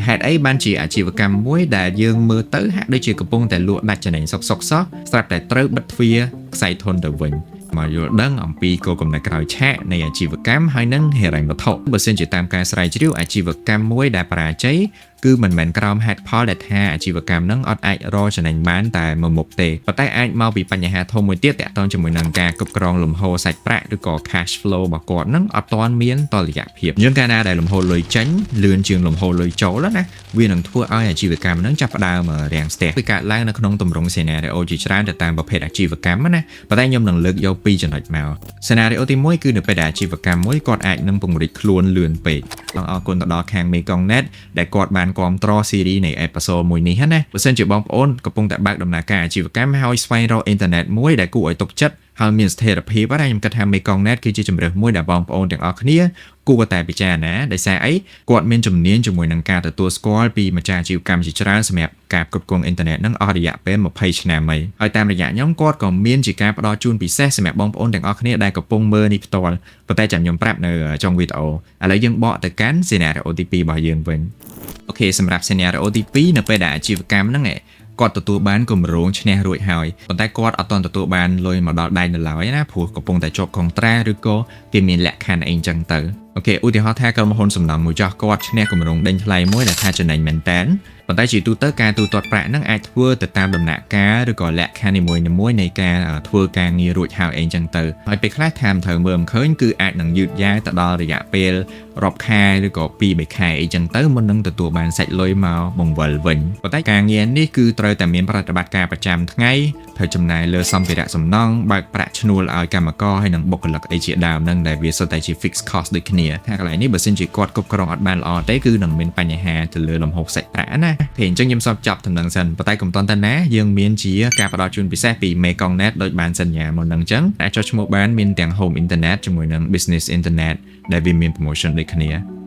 ហេតុអីបានជាអាជីវកម្មមួយដែលយើងមើលទៅហាក់ដូចជាកំពុងតែលក់ដាច់ចំណេញសុកសោះស្រាប់តែត្រូវបិទទ្វារខ្សែធនទៅវិញមកយល់ដឹងអំពីគោលគំនិតក្រោយឆាកនៃអាជីវកម្មហើយនិងហិរញ្ញវត្ថុបើសិនជាតាមការស្រាវជ្រាវអាជីវកម្មមួយដែលបរាជ័យគឺមិនមែនក្រោមហេតុផលដែលថាអាជីវកម្មហ្នឹងអត់អាចរកចំណេញបានតែមួយមុខទេប៉ុន្តែអាចមកពីបញ្ហាធំមួយទៀតទាក់ទងជាមួយនឹងការគ្រប់គ្រងលំហូរសាច់ប្រាក់ឬក៏ cash flow របស់គាត់ហ្នឹងអត់ទាន់មានតុល្យភាពយើងកាលណាដែលលំហូរលុយចេញលឿនជាងលំហូរលុយចូលណាវានឹងធ្វើឲ្យអាជីវកម្មហ្នឹងចាប់ផ្ដើមរាំងស្ទះវាកើតឡើងនៅក្នុងទម្រង់ scenario ជាច្រើនទៅតាមប្រភេទអាជីវកម្មណាប៉ុន្តែខ្ញុំនឹងលើកយកពីរចំណុចមក scenario ទី1គឺនៅពេលដែលអាជីវកម្មមួយគាត់អាចនឹងពង្រីកខ្លួនលឿនពេកអរគុណទៅដល់ខាង Mekongnet ដែលគាត់បានគ្រប់គ្រង series នៃ episode មួយនេះណាបើសិនជាបងប្អូនកំពុងតែបើកដំណើរការអាជីវកម្មហើយស្វែងរកអ៊ីនធឺណិតមួយដែលគួរឲ្យទុកចិត្តហើយមានស្ថិរភាពណាខ្ញុំគិតថា Mekongnet គឺជាជម្រើសមួយដែលបងប្អូនទាំងអស់គ្នាគួរតែពិចារណាដោយសារអីគាត់មានជំនាញជាមួយនឹងការទទួលស្គាល់ពីម្ចាស់អាជីវកម្មជាច្រើនសម្រាប់ការគ្រប់គ្រងអ៊ីនធឺណិតហ្នឹងអស់រយៈពេល20ឆ្នាំហើយតាមរយៈខ្ញុំគាត់ក៏មានជាការផ្ដល់ជូនពិសេសសម្រាប់បងប្អូនទាំងអស់គ្នាដែលកំពុងមើលនេះផ្ទាល់ប៉ុន្តែចាំខ្ញុំប្រាប់នៅចុងវីដេអូឥឡូវយើងបកទៅកាន់ scenario ទី2របស់យើងវិញអូខេសម្រាប់ scenario ទី2នៅពេលដែលអាជីវកម្មហ្នឹងគាត់ទទួលបានគម្រោងឈ្នះរួចហើយប៉ុន្តែគាត់អត់ទាន់ទទួលបានលុយមកដល់ដៃនៅឡើយណាព្រោះកំពុងតែជាប់កុងត្រាឬក៏គេមានលក្ខខណ្ឌអីចឹងទៅអូខេឧទាហរណ៍ថាក្រុមហ៊ុនសំណង់មួយចោះគាត់ឈ្នះគម្រោងដេញថ្លៃមួយដែលថាចំណេញមែនតើប៉ុន្តែជាទូទៅការទូទាត់ប្រាក់ហ្នឹងអាចធ្វើទៅតាមដំណាក់កាលឬក៏លក្ខខណ្ឌនីមួយៗនៃការធ្វើការងាររួចហើយអីចឹងទៅហើយពេលខ្លះតាមត្រូវមើលមិនឃើញគឺអាចនឹងយឺតយ៉ាវទៅដល់រយៈពេលរាប់ខែឬក៏2-3ខែអីចឹងទៅមុននឹងទទួលបានសាច់លុយមកបង្វិលវិញប៉ុន្តែការងារនេះគឺត្រូវតែមានប្រតិបត្តិការប្រចាំថ្ងៃត្រូវចំណាយលើសម្ភារៈសំណង់បើកប្រាក់ឈ្នួលឲ្យកម្មករហើយនិងបុគ្គលិកអីជាដើមហ្នឹងដែលវាសុទ្ធតែជា fixed cost ដូចគ្នាថាកន្លែងនេះបើសិនជាគាត់គ្រប់គ្រងអត់បានល្អទេគឺនឹងមានបញ្ហាទៅលើលំហូរសាច់ប្រាក់ណាពេលអញ្ចឹងខ្ញុំសូមចាប់ដំណឹងសិនប៉ុន្តែកុំតន់តែណាយើងមានជាការផ្ដល់ជូនពិសេសពី Mekongnet ដូចបានសន្យាមុនហ្នឹងអញ្ចឹងអាចចុះឈ្មោះបានមានទាំង home internet ជាមួយនឹង business internet ដែលវាមាន promotion ដូចគ្នា